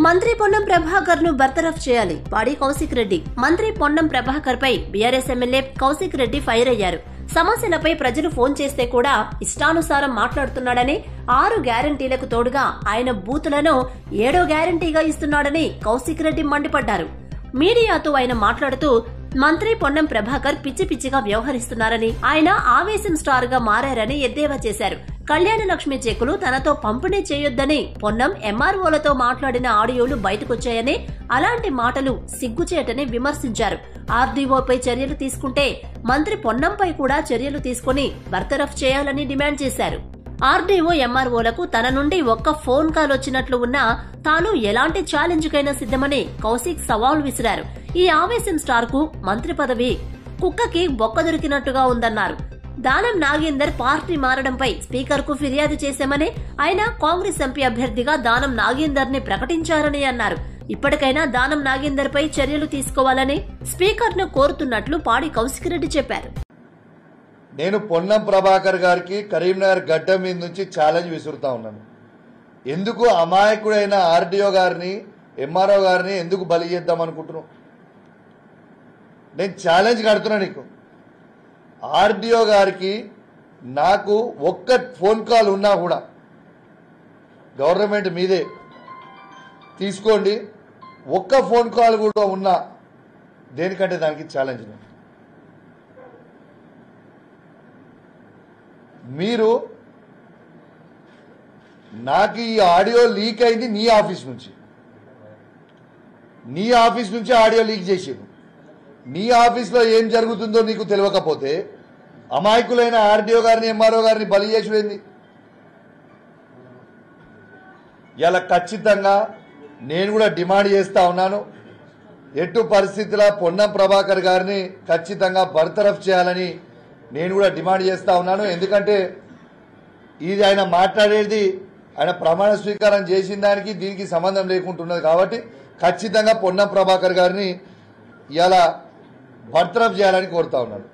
మంత్రి పొన్నం ప్రభాకర్ ను బర్తరఫ్ చేయాలి పాడి కౌశిక్ రెడ్డి. మంత్రి పొన్నం ప్రభాకర్ పై BRS MLA Kaushik Reddy fire అయ్యారు. సమస్యలపై ప్రజలు ఫోన్ చేస్తే కూడా ఇష్టానుసారం మాట్లాడుతున్నాడని, 6 గ్యారంటీలకు తోడుగా ఆయన బూతులను 7వ గ్యారంటీగా ఇస్తున్నాడని కౌశిక్ రెడ్డి మండిపడ్డారు. మీడియాతో ఆయన మాట్లాడుతూ మంత్రి పొన్నం ప్రభాకర్ పిచ్చి పిచ్చిగా వ్యవహరిస్తున్నారని, ఆయన ఆవేశం స్టార్ గా మారారని ఎద్దేవా చేశారు. కళ్యాణ లక్ష్మి చెక్కులు తనతో పంపిణీ చేయొద్దని పొన్నం ఎంఆర్ఓలతో మాట్లాడిన ఆడియోలు బయటకొచ్చాయని, అలాంటి మాటలు సిగ్గుచేటని విమర్శించారు. ఆర్డీఓపై చర్యలు తీసుకుంటే మంత్రి పొన్నంపై కూడా చర్యలు తీసుకుని బర్తరఫ్ చేయాలని డిమాండ్ చేశారు. ఆర్డీఓ ఎంఆర్ఓలకు తన నుండి ఒక్క ఫోన్ కాల్ వచ్చినట్లు ఉన్నా తాను ఎలాంటి ఛాలెంజ్ కైనా సిద్ధమని కౌశిక్ సవాల్ విసిరారు. ఈ ఆవేశం స్టార్ కు మంత్రి పదవి కుక్కకి బొక్క దొరికినట్టుగా ఉందన్నారు. దానం నాగేందర్ పార్టీ మారడంపై స్పీకర్ కు ఫిర్యాదు చేశామని, ఆయన కాంగ్రెస్ ఎంపీ అభ్యర్థిగా దానం నాగేందర్ ని ప్రకటించారని అన్నారు. ఇప్పటికైనా దానం నాగేందర్ పై చర్యలు తీసుకోవాలని స్పీకర్ ను కోరుతున్నట్లు పాడి కౌశిక్ రెడ్డి చెప్పారు. నేను పొన్నం ప్రభాకర్ గారికి కరీంనగర్ గడ్డ మీద నుంచి ఛాలెంజ్ విసురుతా ఉన్నాను. ఎందుకు అమాయకుడైన ఆర్డీఓ గారిని, ఎంఆర్ఓ గారిని ఎందుకు బలి చేద్దాం అనుకుంటున్నావు? నేను ఛాలెంజ్ కడుతున్నా నీకు. ఆర్డీఓ గారికి నాకు ఒక్క ఫోన్ కాల్ ఉన్నా కూడా గవర్నమెంట్ మీదే తీసుకోండి, ఒక్క ఫోన్ కాల్ కూడా ఉన్నా దేనికంటే దానికి ఛాలెంజ్. మీరు నాకు ఈ ఆడియో లీక్ అయింది నీ ఆఫీస్ నుంచి ఆడియో లీక్ చేసారు. నీ ఆఫీస్లో ఏం జరుగుతుందో నీకు తెలియకపోతే అమాయకులైన ఆర్డీఓ గారిని, ఎంఆర్ఓ గారిని బలి చేసిపోయింది. ఇలా ఖచ్చితంగా నేను కూడా డిమాండ్ చేస్తా ఉన్నాను. ఎటు పరిస్థితుల్లో పొన్నం ప్రభాకర్ గారిని ఖచ్చితంగా బర్తరఫ్ చేయాలని నేను కూడా డిమాండ్ చేస్తా ఉన్నాను. ఎందుకంటే ఇది ఆయన మాట్లాడేది, ఆయన ప్రమాణ స్వీకారం చేసిన దానికి దీనికి సంబంధం లేకుంటున్నది. కాబట్టి ఖచ్చితంగా పొన్నం ప్రభాకర్ గారిని ఇలా బర్తరఫ్ చేయాలని కోరుతా ఉన్నాను.